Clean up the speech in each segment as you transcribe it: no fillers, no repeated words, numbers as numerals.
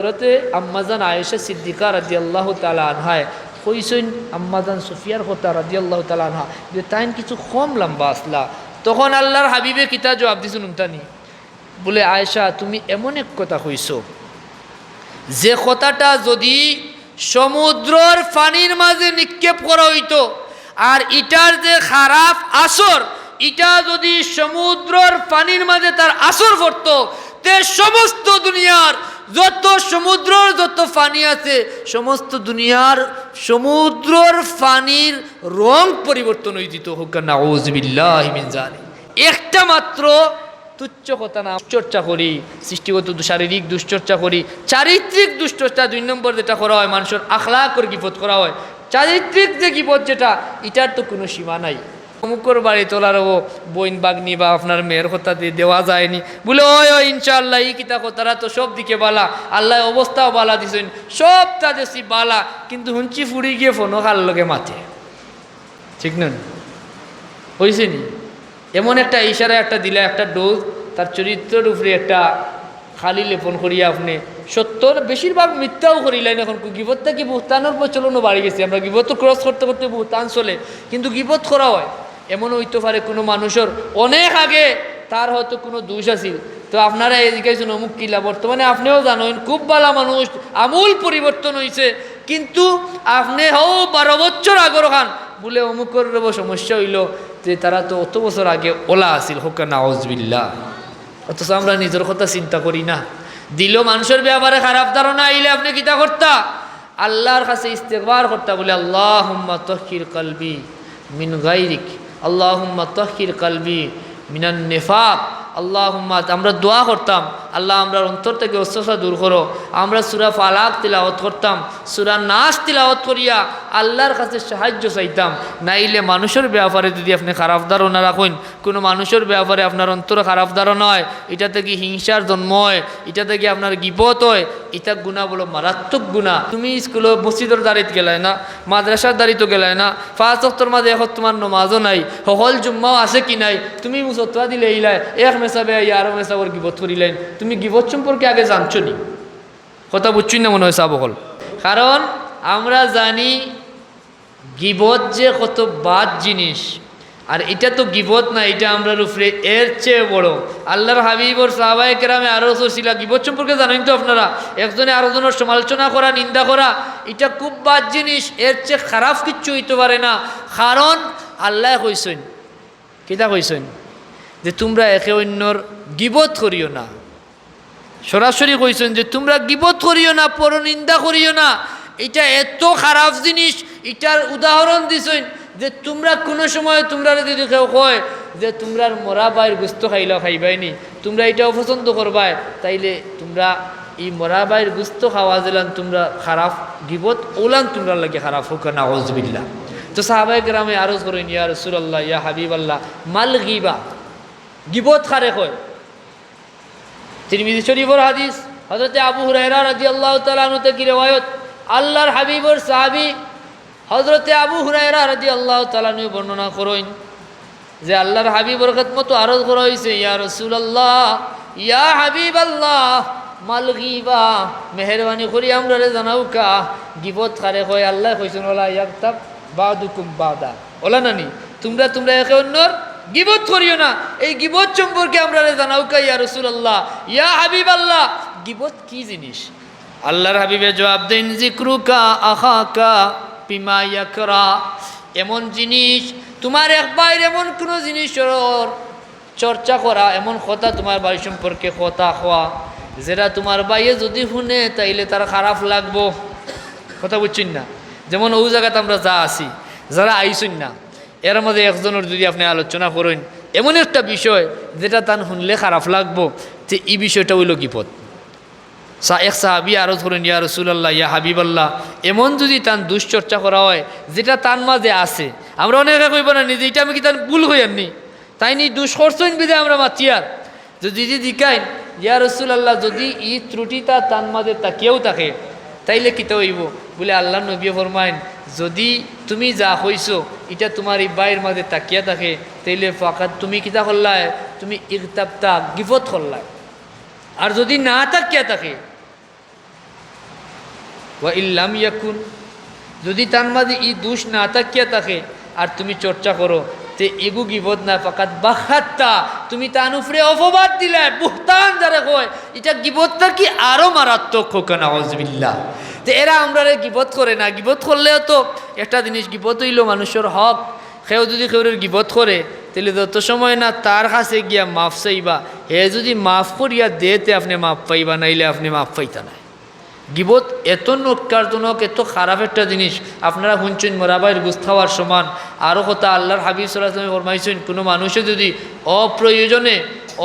হযরতে আম্মাজান আয়েশা সিদ্দিকা রাদিয়াল্লাহু তাআলা আনহায় কইছেন আম্মাজান সুফিয়ার কথা রাদিয়াল্লাহু তাআলা আনহা যে তাইন কিছু কম লম্বা আসলা, তখন আল্লাহর হাবিবে কিতা জবাব দিছেন উনতানি বলে, আয়েশা তুমি এমন এক কথা কইছো যে কথাটা যদি সমুদ্রের পানির মাঝে নিক্ষেপ করা হইতো আর ইটার যে খারাপ আসর, ইটা যদি সমুদ্রের পানির মাঝে তার আসর পড়তো তে সমস্ত দুনিয়ার যত সমুদ্রের যত পানি আছে সমস্ত দুনিয়ার সমুদ্রের পানির রং পরিবর্তন হয়ে যেত। হোক নাউযুবিল্লাহি মিন যালিক। একটা মাত্র তুচ্ছ কথা না চর্চা করি, সৃষ্টিগত শারীরিক দুশ্চর্চা করি, চারিত্রিক দুশ্চর্চা 2 নম্বর যেটা করা হয় মানুষের আখলাকের গিবত করা হয়, চারিত্রিক যে গিবত যেটা এটার তো কোনো সীমা নাই। অমুকর বাড়ি তোলার ও বইন বাগনি বা আপনার মেয়ের কথা দিয়ে দেওয়া যায়নি বলে ওই ইনশাআল্লাহ এই কিতা কথারা তো সব দিকে বালা, আল্লাহ অবস্থাও বালা দিছেন, সব তাদেরই বালা, কিন্তু হুঞ্চি ফুড়ি গিয়ে ফোনো খাল লগে মাথে, ঠিক না? হয়েছে নি এমন একটা ইশারা একটা দিলে একটা ডোজ তার চরিত্রের উপরে একটা খালি লেপন করিয়া আপনি সত্যর বেশিরভাগ মিথ্যাও করিলেন। এখন গিবতটা কি বুহতানোর প্রচলনও বাড়ি গেছে, আমরা গিবত ক্রস করতে করতে বুহতান চলে, কিন্তু গিবত করা হয় এমন হইতে পারে কোনো মানুষের অনেক আগে তার হয়তো কোনো দোষ আছিল, তো আপনারা এদিকে অমুক কিলা বর্তমানে আপনিও জানেন খুব ভালো মানুষ, আমূল পরিবর্তন হয়েছে, কিন্তু আপনি 12 বছর আগর খান বলে অমুকর সমস্যা হইল যে তারা তো অত বছর আগে ওলা আছিল। হোক নাউযুবিল্লাহ। অথচ আমরা নিজের কথা চিন্তা করি না। দিল মানুষের ব্যাপারে খারাপ ধারণা আইলে আপনি কিতা করতা? আল্লাহর কাছে ইস্তেগফার করতা, বলে আল্লাহুম্মা তাহহির কলবি মিন গায়রিক, আল্লাহুম্মা তাহহির কলবি মিনান নিফাক, আল্লাহুম্মা। আমরা দোয়া করতাম, আল্লাহ আমরা অন্তর থেকে অস্বস্থতা দূর করো। আমরা সূরা ফালাক তিলাওয়াত করতাম, সূরা নাস তিলাওয়াত করিয়া আল্লাহর কাছে সাহায্য চাইতাম। নাইলে মানুষের ব্যাপারে যদি আপনি খারাপ ধারণা রাখেন, কোনো মানুষের ব্যাপারে আপনার অন্তরে খারাপ ধারণা হয়, এটা থেকে হিংসার জন্ম হয়, এটা থেকে আপনার গিবত হয়, এটা গুনাহ বলো মারাত্মক গুনাহ। তুমি স্কুলে মসজিদের দাঁড়িয়ে গেলায় না, মাদ্রাসার দাঁড়িয়ে গেলায় না, 5 ওয়াক্তের মাঝে এখন তোমার নমাজও নাই, হল জুম্মাও আছে কি নাই, তুমি মুসত্তা দিলে ইলাই এক মেসাবে আরো মেসাবর গিবত করিলেন, তুমি গিবত সম্পর্কে আগে জানছো নি? কথা বুঝছি না মনে হয় সাবকল। কারণ আমরা জানি গিবত যে কত বাদ জিনিস, আর এটা তো গিবত না, এটা আমরা উপরে এর চেয়ে বড়। আল্লাহর হাবিবর সাহাবায়ে কেরামে আরো ছিল গিবত সম্পর্কে জানেন তো আপনারা, একজনে আরেকজনের সমালোচনা করা, নিন্দা করা, এটা খুব বাদ জিনিস, এর চেয়ে খারাপ কিচ্ছু হইতে পারে না। কারণ আল্লাহ কইছেন, কিতা কইছেন যে তোমরা একে অন্যর গিবত করিও না। সরাসরি কইছেন যে তোমরা গিবত করিও না, পরনিন্দা করিও না, এটা এত খারাপ জিনিস। এটার উদাহরণ দিছেন যে তোমরা কোনো সময় তোমরা যদি কেউ কয় যে তোমরা মরা বাইর গুস্ত খাইবাইনি, তোমরা এটা অপছন্দ করবাই, তাইলে তোমরা এই মরা বাইর গুস্ত খাওয়া দিলাম তোমরা খারাপ, গিবত ওলান তোমরা লাগে খারাপ। হোক নাউযুবিল্লাহ। তো সাহাবায়ে কেরামে আরজ করেন, ইয়া রাসূলুল্লাহ, ইয়া হাবিবাল্লাহ, মাল গিবা, গিবত কারে কয়? তিরমিজি শরীফের হাদিস, হযরত আবু হুরায়রা রাদিয়াল্লাহু তাআলা আনহু থেকে riwayat, আল্লাহর হাবিবর সাহাবী হযরত আবু হুরায়রা রাদিয়াল্লাহু তাআলা আনহু বর্ণনা করেন যে আল্লাহর হাবিবর খিদমত আরজ করা হইছে, ইয়া রাসূলুল্লাহ, ইয়া হাবিবাল্লাহ, মাল গিবা, মেহেরবানি করি আমরারে জানাও কা গিবত কারে কয়? আল্লাহ কইছেন, ওলা ইয়াগতাব বাদুকুম বাদা, ওলা নানি তোমরা তোমরা একে অন্যর গিবত করিও না। এই গিবত সম্পর্কে আমরা জানাও কা ইয়া রাসূলুল্লাহ, ইয়া হাবিবাল্লাহ, গিবত কি জিনিস? আল্লাহর হাবিবে জবাব দেন, যিকরুকা আখাকা বিমা ইয়াকরা, এমন জিনিস তোমার এক ভাইয়ের এমন কোনো জিনিসের চর্চা করা, এমন কথা তোমার ভাই সম্পর্কে কথা হওয়া যেটা তোমার ভাইয়ে যদি শুনে তাইলে তার খারাপ লাগবো। কথা বুঝছেন না? যেমন ওই জায়গাতে আমরা যা আছি, যারা আইসুন না, এর মধ্যে একজনের যদি আপনি আলোচনা করেন এমন একটা বিষয় যেটা তার শুনলে খারাপ লাগবো, যে এই বিষয়টা হইল গিবত। এক সাহাবী আরো ধরেন, ইয়া রাসূলুল্লাহ, ইয়া হাবিবাল্লাহ, এমন যদি তার দুশ্চর্চা করা হয় যেটা তার মাঝে আছে, আমরা অনেকে কইব না নিজে এটা আমি কি তার ভুল হই আননি, তাই নি দুষ করছেন বিধে আমরা মাতিয়ার যদি জিকাইন, ইয়া রাসূলুল্লাহ, যদি এই ত্রুটিটা তার মাঝে তাকিয়েও থাকে তাইলে কিতা হইব? বলে আল্লাহ নবী ফরমাইন, যদি তুমি যা হইছো এটা তোমার এই বাইয়ের মাঝে তাকিয়া থাকে তাইলে ফাকাত তুমি কিতা করলাই? তুমি ইগতাবতা, গিবত করলাই। আর যদি না তাকিয়া থাকে ওয়া ইল্লাম ইয়াকুন, যদি তার মাঝে ই দোষ না থাকিয়া থাকে আর তুমি চর্চা করো তে এগু গিবত না ফাকাত বাহাত্তা, তুমি তার উপরে অপবাদ দিলে, বুহতান যারা কয় এটা গিবতটা কি আরো মারাত্মক হোক না, আউযুবিল্লাহ। তো এরা আমরা গিবত করে না, গিবত করলেও তো একটা জিনিস, গিবত হইল মানুষের হক। সেও যদি কেউরের গিবত করে তাহলে যত সময় না তার কাছে গিয়া মাফ চাইবা, হে যদি মাফ করিয়া দেতে আপনি মাফ পাইবা, নাইলে আপনি মাফ পাইতা না। গিবত এত নকারজনক, এত খারাপ একটা জিনিস। আপনারা শুনছেন মরাবাইয়ের গুছ খাওয়ার সমান। আরও কথা আল্লাহর হাবিব সাল্লাল্লাহু আলাইহি ওয়াসাল্লাম ফরমাইছেন, কোনো মানুষে যদি অপ্রয়োজনে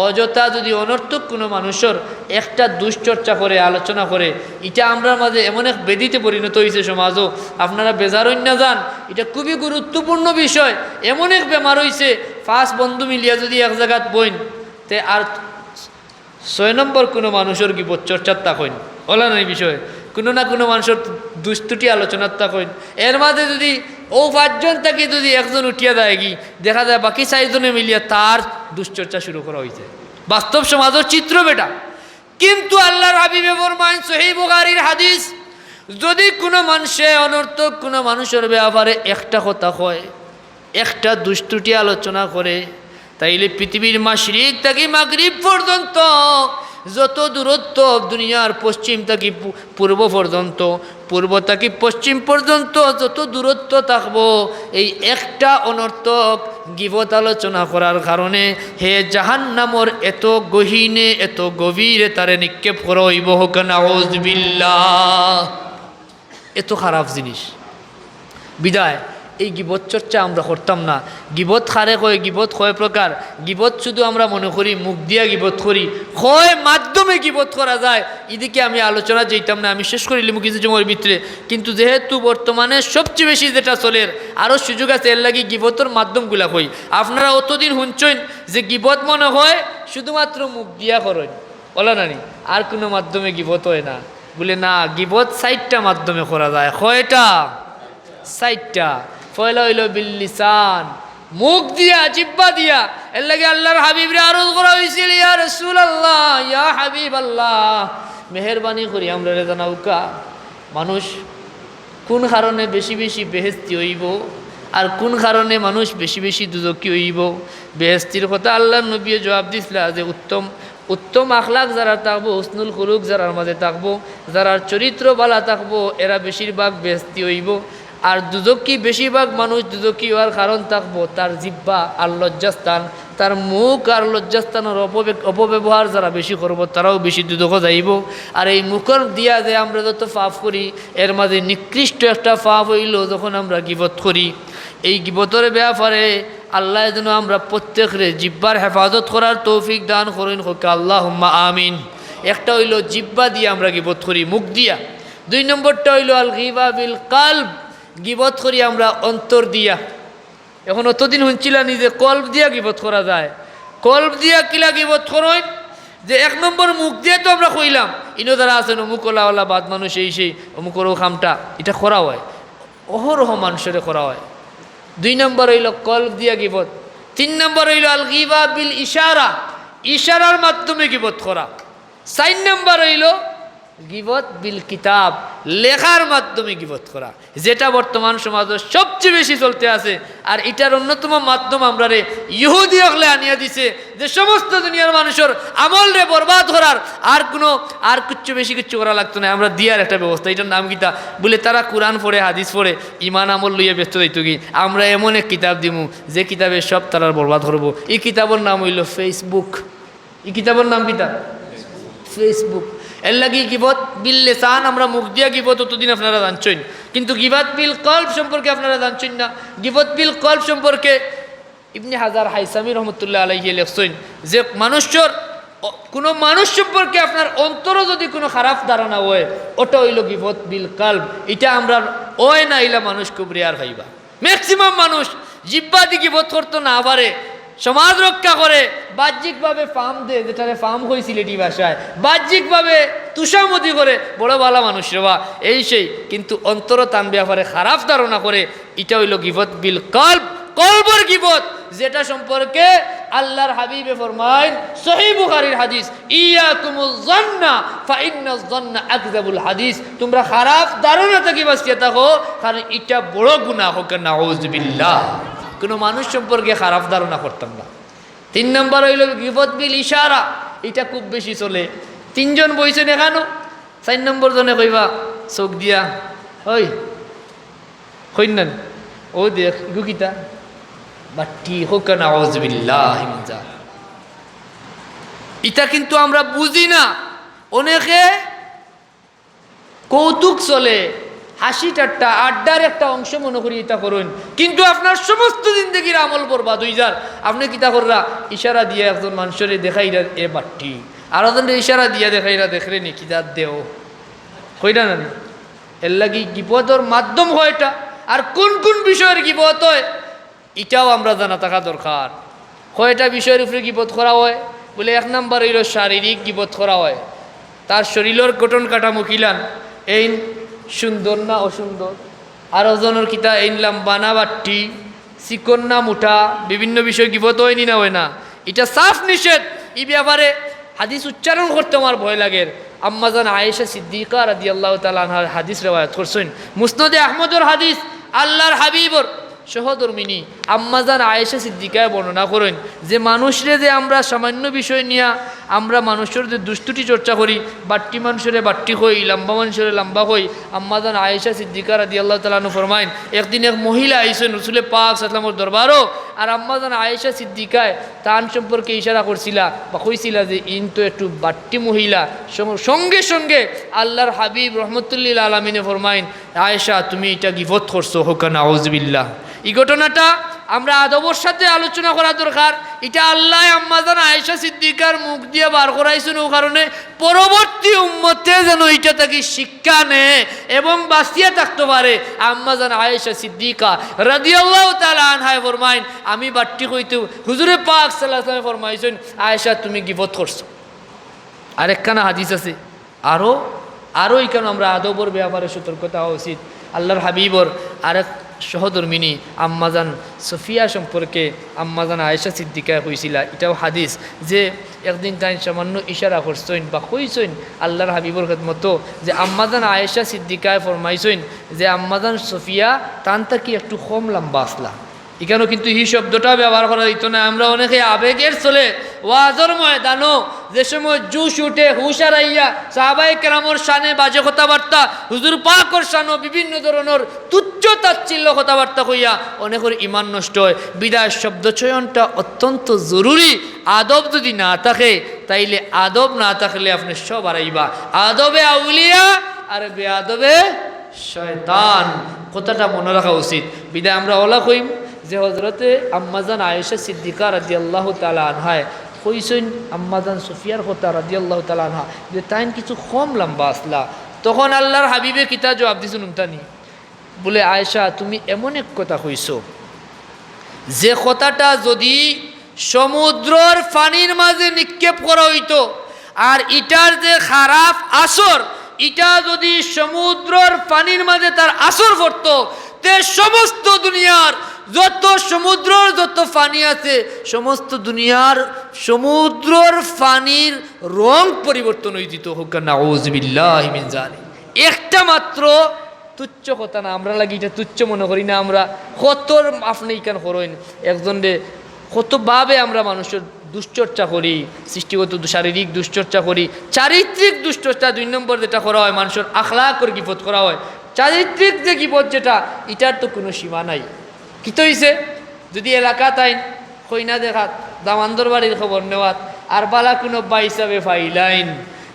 অযথা যদি অনর্থক কোনো মানুষের একটা দুশ্চর্চা করে, আলোচনা করে, এটা আমরা মাঝে এমন এক বেদিতে পরিণত হয়েছে সমাজও, আপনারা বেজারই না যান, এটা খুবই গুরুত্বপূর্ণ বিষয়। এমন এক বেমার হয়েছে, 5 বন্ধু মিলিয়া যদি এক জায়গাত বইন তে আর 6 নম্বর কোনো মানুষের গিবত চর্চার তা কইন ওলা নাই বিষয়, কোনো না কোনো মানুষের দুষ্টুটি আলোচনার তা কইন। এর মাঝে যদি ও 5 জন থেকে যদি একজন উঠিয়া দেয় কি, দেখা যায় বাকি 4 জনে মিলিয়া তার দুশ্চর্চা শুরু করা হয়েছে। বাস্তব সমাজের চিত্র বেটা। কিন্তু আল্লাহর হাবিবে ফরমায়েন, সহিহ বুখারীর হাদিস, যদি কোনো মানুষে অনর্থক কোনো মানুষের ব্যাপারে একটা কথা কয়, একটা দুষ্টুটি আলোচনা করে, তাইলে পৃথিবীর মাশরিক থেকে মাগরিব পর্যন্ত যত দূরত্ব, দুনিয়ার পশ্চিম থেকে পূর্ব পর্যন্ত, পূর্ব থেকে পশ্চিম পর্যন্ত যত দূরত্ব থাকবো, এই একটা অনর্থক গিবত আলোচনা করার কারণে হে জাহান্নামর এত গহীনে, এত গভীরে তারে নিক্ষেপ করা হইব, হোক নাউযুবিল্লাহ। এত খারাপ জিনিস। বিদায় এই গিবত চর্চা আমরা করতাম না। গিবত খারে কয়, গিবত কয় প্রকার। গিবত শুধু আমরা মনে করি মুখ দিয়া গিবত করি, কয় মাধ্যমে গিবত করা যায়, এদিকে আমি আলোচনা যেতাম না, আমি শেষ করিলাম কিছু সময়ের ভিতরে। কিন্তু যেহেতু বর্তমানে সবচেয়ে বেশি যেটা চলের, আরও সুযোগ আছে, এর লাগি গিবতর মাধ্যমগুলা কই। আপনারা অতদিন শুনছেন যে গিবত মনে হয় শুধুমাত্র মুখ দিয়া করেন, বলা নানি আর কোনো মাধ্যমে গিবত হয় না। বলে না, গিবত 4টা মাধ্যমে করা যায়। কয়টা? 4টা। পয়লা হইল বিল লিসান, মুখ দিয়া, জিহ্বা দিয়া। এর লাগে আল্লাহর হাবিবরে আরজ করা হয়েছিল, ইয়া রাসূলুল্লাহ, ইয়া হাবিবাল্লাহ, মেহেরবানি করি আমরা জানাউকা মানুষ কোন কারণে বেশি বেশি বেহেশতি হইব আর কোন কারণে মানুষ বেশি বেশি দুজকি হইব। বেহেশতির কথা আল্লাহর নবী জবাব দিছিলা যে উত্তম আখলাক যারা থাকবো, হুসনুল খুলুক যারার মাঝে থাকবো, যারার চরিত্র বালা থাকবো, এরা বেশিরভাগ বেহেশতি হইব। আর দুজকি বেশিরভাগ মানুষ দুজকি হওয়ার কারণ থাকবো তার জিহ্বা আর লজ্জাস্থান, তার মুখ আর লজ্জাস্থানের অপব্যবহার যারা বেশি করবো তারাও বেশি দুদক যাইব। আর এই মুখর দিয়া যে আমরা যত পাপ করি, এর মাঝে নিকৃষ্ট একটা পাপ হইল যখন আমরা গিবত করি। এই গিবতের ব্যাপারে আল্লাহ যেন আমরা প্রত্যেকরে জিহ্বার হেফাজত করার তৌফিক দান করেন, হোক আল্লাহুম্মা আমিন। একটা হইল জিহ্বা দিয়ে আমরা গিবত করি, মুখ দিয়া। 2 নম্বরটা হইল আল গিবা বিল কালব, গিবত করি আমরা অন্তর দিয়া। এখন অতদিন শুনছিলাম নিজে কলব দিয়া গিবত করা যায়। কলব দিয়া কিলা গিবত করেন যে 1 নম্বর মুখ দিয়ে তো আমরা কইলাম, ইনো যারা আছেন অমুকলাওয়ালা বাদ মানুষ, এই সেই অমুকর খামটা, এটা করা হয়, অহরহ মানুষের করা হয়। 2 নম্বর হইল কলব দিয়া গিবত। 3 নম্বর হইল আল গিবা বিল ইশারা, ইশারার মাধ্যমে গিবত করা। 4 নম্বর হইল গিবত বিল কিতাব, লেখার মাধ্যমে গিবত করা, যেটা বর্তমান সমাজে সবচেয়ে বেশি চলতে আছে। আর এটার অন্যতম মাধ্যম আমরা রে ইহুদি হলে আনিয়া দিছে, যে সমস্ত দুনিয়ার মানুষের আমল রে বরবাদ করার আর কিচ্ছু বেশি কিচ্ছু করা লাগতো না, আমরা দিয়ার একটা ব্যবস্থা। এটার নাম কিতা বলে, তারা কোরআন পড়ে, হাদিস পড়ে, ইমান আমল লইয়া ব্যস্ত যাইত কি, আমরা এমন এক কিতাব দিমু যে কিতাবে সব তারা বরবাদ করবো। এই কিতাবের নাম হইল ফেসবুক। এই কিতাবের নাম কিতা? ফেসবুক। এর লাগি গিবত বিল লিসান, আমরা মুখ দিয়া গিবত অতদিন আপনারা জানছেন, কিন্তু গিবত বিল কলব সম্পর্কে আপনারা জানছেন না। গিবত বিল কলব সম্পর্কে ইবনে হাজার হাইসামি রহমতুল্লাহ আলাইহি লেখছেন যে কোনো মানুষ সম্পর্কে আপনার অন্তরও যদি কোনো খারাপ ধারণা হয়, ওটা হইল গিবত বিল কলব। এটা আমরা ওই না ইলা মানুষ খুব রেয়ার হইবা। ম্যাক্সিমাম মানুষ জিহ্বা দিয়ে গিবত করতে না পারে, সমাজ রক্ষা করে, বাহ্যিকভাবে ফার্ম দে, যেটারে ফার্ম হয়েছিল এটি ভাষায়, বাহ্যিকভাবে তুষামতি করে, বড় ভালো মানুষ রে বা এই সেই, কিন্তু অন্তর তান ব্যাপারে খারাপ ধারণা করে। এটা হইল গিবত বিল কলব, কলবর গিবত। যেটা সম্পর্কে আল্লাহর হাবিবে ফরমায় সহিহ বুখারীর হাদিস, ইয়াকুমুজ যান্না ফা ইন্নাজ যান্না আকযাবুল হাদিস, তোমরা খারাপ ধারণা থেকে বাঁচিয়ে থাকো, কারণ এটা বড় গুনাহ। হোক নাউযুবিল্লাহ। কোনো মানুষ সম্পর্কে খারাপ ধারণা করতাম না। 3 নম্বর হইল গীবত বিল ইশারা, এটা খুব বেশি চলে। 3 জন বইছেন এখানো, 4 নম্বর জনে কইবা চোখ দিয়া, ওই কইনান ও দেখ গুকিতা বাটি। হোক নাউযুবিল্লাহ। এটা কিন্তু আমরা বুঝি না। অনেকে কৌতুক চলে, হাসি ঠাট্টা আড্ডার একটা অংশ মনে করি এটা করুন, কিন্তু আপনার সমস্ত জিন্দগির আমল বরবাদ হয়ে যার। আপনি কিতা কররা ইশারা দিয়ে একজন মানুষের দেখাইরা এ বাটি, আর একজন ইশারা দিয়ে দেখাইরা দেখলে নি কিতা দেও কইরা না। এর লাগি গিবতর মাধ্যম হয় এটা। আর কোন কোন বিষয়ের গিবত হয় এটাও আমরা জানা থাকা দরকার। কয়টা বিষয়ের উপরে গিবত করা হয় বলে, 1 নম্বর হইল শারীরিক গিবত করা হয়। তার শরীরের গঠন কাঠামো কিলান, এই সুন্দর না অসুন্দর, আর ওজনের কিতা এই লম্বা না বাট্টি, চিকন না মুঠা, বিভিন্ন বিষয় গিবত হয় নি না হয় না। এটা সাফ নিষেধ। এই ব্যাপারে হাদিস উচ্চারণ করতে আমার ভয় লাগে। আম্মাজান আয়েশা সিদ্দিকা রাদিয়াল্লাহু তাআলা আনহার হাদিস রিওয়ায়াত করছেন, মুসনাদে আহমদের হাদিস। আল্লাহর হাবিবর সহধর্মিনী আম্মাজান আয়েশা সিদ্দিকায় বর্ণনা করেন যে মানুষরে যে আমরা সামান্য বিষয় নিয়ে আমরা মানুষের যে দুষ্টুটি চর্চা করি, বাট্টি মানুষের বাট্টি হই, লম্বা মানুষের লম্বা হই। আম্মাজান আয়েশা সিদ্দিকা রাদিয়াল্লাহু তাআলা আনহা ফরমাইন, একদিন এক মহিলা আইসেন রাসূল পাক সাল্লাল্লাহু আলাইহি ওয়াসাল্লামের দরবারও, আর আম্মাজান আয়েশা সিদ্দিকায় তান সম্পর্কে ইশারা করছিলা বা কইছিলা যে ইন তো একটু বাট্টি মহিলা। সঙ্গে সঙ্গে আল্লাহর হাবিব রহমতুল্লিল আলামিনে ফরমাইন, আয়েশা তুমি এটা গিবত করছো। হোক নাউযুবিল্লাহ। এই ঘটনাটা আমরা আদবর সাথে আলোচনা করা দরকার। এটা আল্লাহ আম্মাজান আয়েশা সিদ্দিকার মুখ দিয়ে বার করাইছেন, ও কারণে পরবর্তী উম্মতে যেন এটা থেকে শিক্ষা নেয় এবং বাঁচিয়ে থাকতে পারে। আম্মাজান আয়েশা সিদ্দিকা রাদিয়াল্লাহু তাআলা আনহা ফরমাইন, আমি বাট্টি কইতে হুজুরে পাক সাল্লাল্লাহু আলাইহি ওয়াসাল্লাম ফরমাইছেন, আয়েশা তুমি গিবত করছো। আরেকখানা হাদিস আছে আরও এখানে আমরা আদবর ব্যাপারে সতর্কতা হওয়া উচিত। আল্লাহর হাবিবর আরেক সহধর্মিনী আম্মাজান সফিয়া সম্পর্কে আম্মাজান আয়েশা সিদ্দিকা কইছিলা, এটাও হাদিস, যে একদিন তাই সামান্য ইশারা করছেন বা কইছেন আল্লাহর হাবিবর মতো, যে আম্মাজান আয়েশা সিদ্দিকায় ফরমাইছেন যে আম্মাজান সফিয়া তান তাকি একটু কম লম্বা আসলা। এখানেও কিন্তু এই শব্দটা ব্যবহার করা দিত না। আমরা অনেকে আবেগের চলে ওয়াজর ময়দানও যে সময় জুস উঠে হুশ হারাইয়া সাহাবায়ে কেরামর শানে বাজে কথাবার্তা, হুজুর পাকর শানও বিভিন্ন ধরনের তুচ্ছ তাচ্ছিল্য কথাবার্তা কইয়া অনেকের ইমান নষ্ট হয়। বিদায় শব্দ চয়নটা অত্যন্ত জরুরি। আদব যদি না থাকে তাইলে আদব না থাকলে আপনি সব হারাইবা। আদবে আউলিয়া আর বেআদবে শয়তান, কথাটা মনে রাখা উচিত। বিদায় আমরা ওলা কইম যে হজরতে আম্মাজান আয়েশা সিদ্দিকা রাদিয়াল্লাহু তাআলা আনহা কইছেন আম্মাজান সুফিয়ার কথা রাদিয়াল্লাহু তাআলা আনহা যে তাইন কিছু কম লম্বা আসলা। তখন আল্লাহর হাবিবে কিতা জবাব দিছেন উমতানি বলে, আয়েশা তুমি এমন এক কথা কইছো যে কথাটা যদি সমুদ্রের পানির মাঝে নিক্ষেপ করা হইতো, আর ইটার যে খারাপ আসর, ইটা যদি সমুদ্রের পানির মাঝে তার আসর পড়তো, তে সমস্ত দুনিয়ার যত সমুদ্রের যত পানি আছে সমস্ত দুনিয়ার সমুদ্রের পানির রং পরিবর্তন হয়ে যেত। হোক নাউযুবিল্লাহি মিন যালিক। একটা মাত্র তুচ্ছ কথা না, আমরা লাগি এটা তুচ্ছ মনে করি না। আমরা কত আপনি কেন করেন একজনে কতভাবে আমরা মানুষের দুশ্চর্চা করি, সৃষ্টিগত শারীরিক দুশ্চর্চা করি, চারিত্রিক দুশ্চর্চা 2 নম্বর যেটা করা হয় মানুষের আখলাকের গিবত করা হয়। চারিত্রিক যে গিবত যেটা, এটার তো কোনো সীমা নাই। কি তো হইছে যদি এলাকা তাই কইনা দেখাত দামান্দর বাড়ির খবর নেওয়াত আর বালা কোনো বা হিসাবে ফাইলাইন,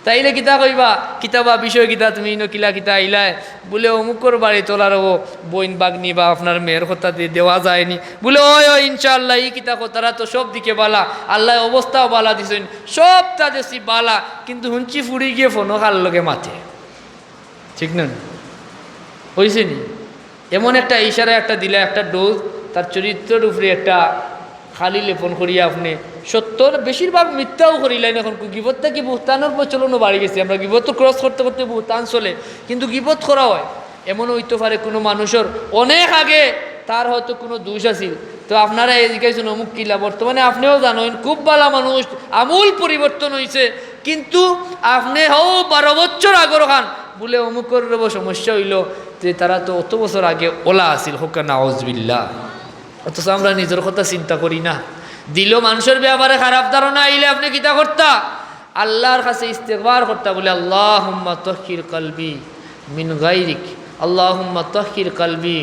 তাইলে কিতা কইবা কিতাবা বিষয় কিতা তুমি নকিলা কিতা আইলায় বলে অমুকর বাড়ি তোলার ও বইন বাগনি বা আপনার মেয়ের কথা দিয়ে দেওয়া যায়নি বলে ওই ওই ইনশাআল্লাহ এই কিতা কথারা তো সব দিকে বালা, আল্লাহ অবস্থাও বালা দিছেন, সব তাদেরছি বালা, কিন্তু হুঞ্চি ফুড়ি গিয়ে ফোনও কার লগে মাথে। ঠিক না হয়েছে নি? এমন একটা ইশারা একটা দিলে একটা ডোজ তার চরিত্রের উপরে একটা খালি লেপন করিয়া আপনি সত্যর বেশিরভাগ মিথ্যাও করিলেন। এখন গিবতটা কি বুহতানোর প্রচলনও বাড়ি গেছে। আমরা গিবত ক্রস করতে করতে বুহতান চলে, কিন্তু গিবত করা হয়। এমনও হইতে পারে কোনো মানুষের অনেক আগে তার হয়তো কোনো দোষ আছিল, তো আপনারা এদিকে অমুক কিলা, বর্তমানে আপনিও জানেন খুব ভালো মানুষ, আমূল পরিবর্তন হয়েছে, কিন্তু আপনি 12 বছর আগর খান বলে অমুকের সমস্যা হইল, যে তারা তো অত বছর আগে ওলা আছিল, হোকা নাউজুবিল্লাহ। অথচ আমরা নিজের কথা চিন্তা করি না। দিল মানুষের ব্যাপারে খারাপ ধারণা আইলে আপনি কিতা করতা? আল্লাহর কাছে ইস্তেগফার করতা, বলে আল্লাহুম্মা তাহহির কলবি মিন গায়রিক, আল্লাহুম্মা তাহহির কলবি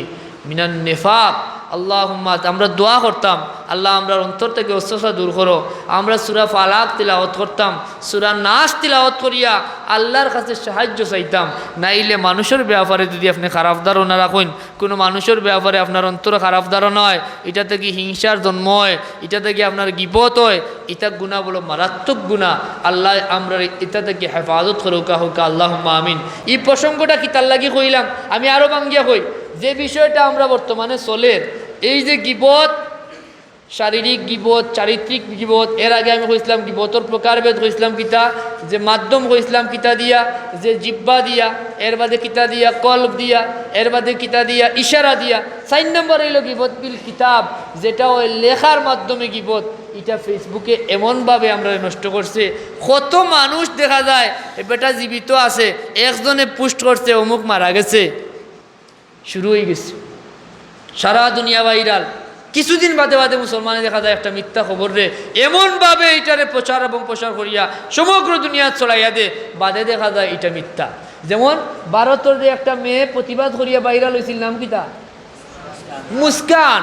মিনান নিফাক, আল্লাহুম্মা। আমরা দোয়া করতাম, আল্লাহ আমরা অন্তর থেকে অস্বস্থতা দূর করো। আমরা সূরা ফালাক তিলাওয়াত করতাম, সূরা নাস তিলাওয়াত করিয়া আল্লাহর কাছে সাহায্য চাইতাম। নাইলে মানুষের ব্যাপারে যদি আপনি খারাপ ধারণা রাখেন, কোনো মানুষের ব্যাপারে আপনার অন্তরে খারাপ ধারণা হয়, এটা থেকে হিংসার জন্ম হয়, এটা থেকে আপনার গীবত হয়, এটা গুনাহ বলো মারাত্মক গুনাহ। আল্লাহ আমরা এটা থেকে হেফাজত করুকা হোকা, আল্লাহুম্মা আমিন। এই প্রসঙ্গটা কি তার লাগি কইলাম, আমি আরও ভাঙ্গিয়া কই, যে বিষয়টা আমরা বর্তমানে চলের, এই যে গীবত, শারীরিক গীবত, চারিত্রিক গীবত, এর আগে আমি কইছিলাম গীবতর প্রকারভেদ কইছিলাম কিতা, যে মাধ্যম কইছিলাম কিতা দিয়া, যে জিব্বা দিয়া, এর বাদে কিতা দিয়া কলব দিয়া, এর বাদে কিতা দিয়া ইশারা দিয়া। 4 নম্বর হইল গীবত বিল কিতাব, যেটা ওই লেখার মাধ্যমে গীবত। এটা ফেসবুকে এমনভাবে আমরা নষ্ট করছে, কত মানুষ দেখা যায় বেটা জীবিত আছে, একজনে পোস্ট করছে অমুক মারা গেছে, শুরু হয়ে গেছে, সারা দুনিয়া ভাইরাল। কিছুদিন বাদে বাদে মুসলমানে দেখা যায় একটা মিথ্যা খবর রে এমনভাবে এটারে প্রচার এবং প্রসার করিয়া সমগ্র দুনিয়া চলাইয়া দে, বাদে দেখা যায় এটা মিথ্যা। যেমন ভারতের যে একটা মেয়ে প্রতিবাদ করিয়া ভাইরাল হয়েছিল, নাম কিতা? মুস্কান।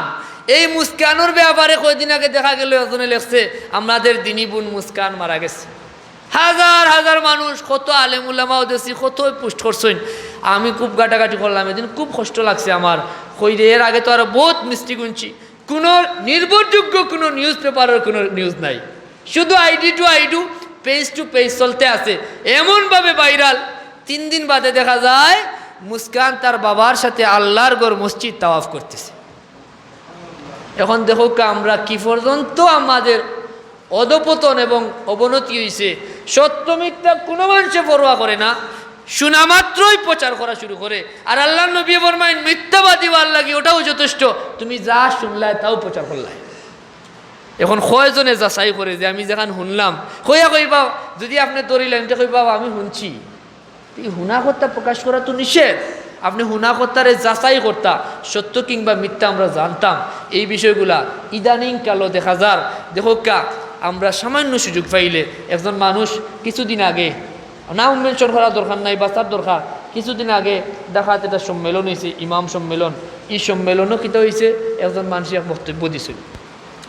এই মুস্কানোর ব্যাপারে কয়েকদিন আগে দেখা গেল একজনে লেখছে আমাদের দিনী বোন মুস্কান মারা গেছে। হাজার হাজার মানুষ, কত আলেম উলামাও দেখছি, কত পোস্ট করছেন। আমি খুব গাটাগাটি করলাম, এদিন খুব কষ্ট লাগছে আমার। কইরে এর আগে তো আরো বহুত মিষ্টি গুনছি, কোনো নির্ভরযোগ্য কোনো নিউজ পেপারের কোনো নিউজ নাই, শুধু আইডি টু পেজ চলতে আছে, এমনভাবে ভাইরাল। 3 দিন বাদে দেখা যায় মুস্কান তার বাবার সাথে আল্লাহর ঘর মসজিদ তাওয়াফ করতেছে। এখন দেখো আমরা কি পর্যন্ত আমাদের অধপতন এবং অবনতি হয়েছে। সত্য মিথ্যা কোনো মানুষে পরোয়া করে না, শোনা মাত্রই প্রচার করা শুরু করে। আর আল্লাহ নবী ফরমায়েন মিথ্যাবাদী হওয়ার লাগি ওটাও যথেষ্ট, তুমি যা শুনলাই তাও প্রচার করলাই। এখন কয়জনে যাচাই করে যে আমি যেখানে শুনলাম, কইবা যদি আপনি ধরিলেন এটা কইবা আমি শুনছি, হুনা কর্তা প্রকাশ করা তো নিষেধ। আপনি হুনা কর্তারে যাচাই করতা, সত্য কিংবা মিথ্যা আমরা জানতাম। এই বিষয়গুলা ইদানিং কালো দেখা যার। দেখো আমরা সামান্য সুযোগ পাইলে, একজন মানুষ কিছুদিন আগে, নাম মেনশন করার দরকার নাই, বাঁচার দরকার, কিছুদিন আগে দেখাত একটা সম্মেলন হয়েছে, ইমাম সম্মেলন। এই সম্মেলনও কিতা হয়েছে, একজন মানুষ এক বক্তব্য দিছিল,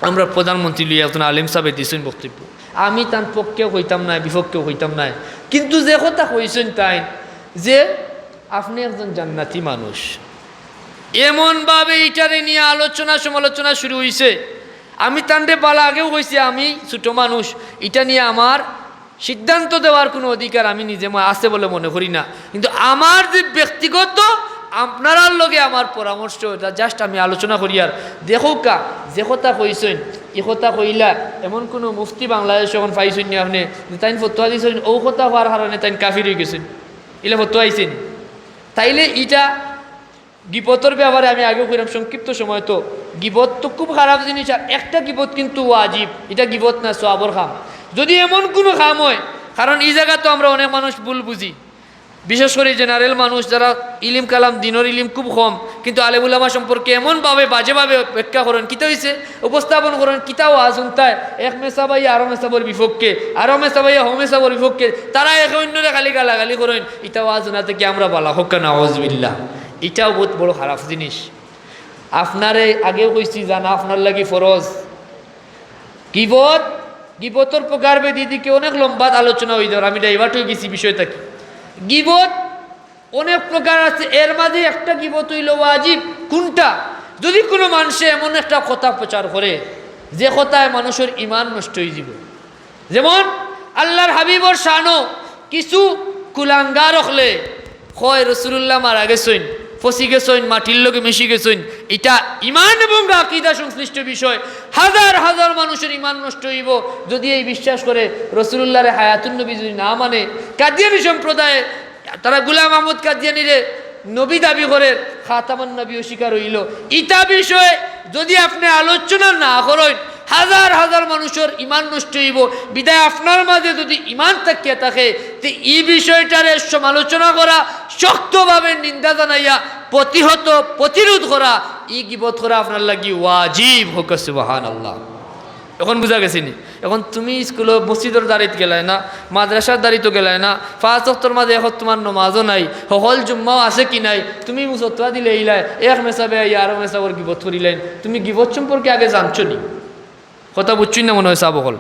আমরা প্রধানমন্ত্রী লিয়ে একজন আলিম সাহেব দিয়েছেন বক্তব্য। আমি তার পক্ষেও হইতাম না, বিপক্ষেও হইতাম না, কিন্তু যে কথা কইছেন তাই যে আপনি একজন জান্নাতি মানুষ, এমনভাবে এটারে নিয়ে আলোচনা সমালোচনা শুরু হয়েছে। আমি তান্ডে বালা আগেও কইছি, আমি ছোটো মানুষ, এটা নিয়ে আমার সিদ্ধান্ত দেওয়ার কোনো অধিকার আমি নিজে আছে বলে মনে করি না, কিন্তু আমার যে ব্যক্তিগত আপনার লগে আমার পরামর্শ, এটা জাস্ট আমি আলোচনা করি। আর দেখো যে কথা কইছেন এ কথা কইলা এমন কোনো মুফতি বাংলাদেশ যখন পাইছেন নি আপনি যে তাই ফতোয়া দিয়েছেন ও কথা হওয়ার কারণে তাই কাফির হয়ে গেছেন, এলে ফতোয়া আইছেন। তাইলে এটা গিবতের ব্যাপারে আমি আগেও কইলাম সংক্ষিপ্ত সময়, তো গিবত তো খুব খারাপ জিনিস। আর একটা গিবত কিন্তু ওয়াজিব, এটা গিবত না সওয়াবের কাম। যদি এমন কোনো কাম হয়, কারণ এই জায়গা তো আমরা অনেক মানুষ ভুল বুঝি, বিশেষ করে জেনারেল মানুষ যারা ইলিম কালাম দিনের ইলিম খুব কম, কিন্তু আলেম উলামা সম্পর্কে এমনভাবে বাজেভাবে ব্যাখ্যা করেন, কিতা হয়েছে উপস্থাপন করেন, কিতাও আজুনতায় এক মেসাবাইয়া আরো মেসাবর বিপক্ষে, আরো মেসাবাইয়া হো মেসাবর বিপক্ষে, তারা এক অন্যরে খালি গালাগালি করেন। ইটাও আজুনা থেকে আমরা বলা হোক না আউযুবিল্লাহ, এটাও বহুত বড় খারাপ জিনিস। আপনারে আগেও কইছি জানা আপনার লাগি ফরজ। গিবতর প্রকারভেদ দিকে অনেক লম্বা আলোচনা হয়ে যাওয়ার, আমি ডাইভার্ট হয়ে গেছি বিষয়টা কি। গিবত অনেক প্রকার আছে, এর মাঝে একটা গিবত হইল ওয়াজিব। কোনটা? যদি কোনো মানুষে এমন একটা কথা প্রচার করে যে কথায় মানুষের ইমান নষ্ট হয়ে যাব। যেমন আল্লাহর হাবিবর শানো কিছু কুলাঙ্গার হলে কয় রাসূলুল্লাহ মারা গেছেন, ফসি গেছেন, মাটির লোকে মিশি গেছেন, এটা ইমান এবং আকীদা সংশ্লিষ্ট বিষয়। হাজার হাজার মানুষের ইমান নষ্ট হইব যদি এই বিশ্বাস করে রাসূলুল্লাহর হায়াতুন নবী যদি না মানে। কাদিয়ানী সম্প্রদায়ে তারা গোলাম আহমদ কাদিয়ানিরে নবী দাবি করে খাতামান নবী অস্বীকার হইল ইটা বিষয়ে যদি আপনি আলোচনা না করেন হাজার হাজার মানুষের ইমান নষ্ট হইব বিদায় আপনার মাঝে যদি ইমান থাকিয়া থাকে তো এই বিষয়টারে সমালোচনা করা শক্তভাবে নিন্দা জানাইয়া প্রতিরোধ করা ই গিবত করা আপনার লাগি ওয়াজিব হোক সুবহানাল্লাহ। এখন বুঝা গেছি নি? এখন তুমি স্কুল মসজিদের দাঁড়িত গেলাই না, মাদ্রাসার দাঁড়িত গেলাই না, 5 ওয়াক্তের মাঝে এখন তোমার নমাজও নাই, হল জুম্মাও আছে কি নাই, তুমি মুসত্তা দিলে ইলাই এক মেসাবে আরো মেসাবর গিবত করিলেন, তুমি গিবত সম্পর্কে আগে জানছো নি? কথা বুঝছুই না মনে হয় সাবকল।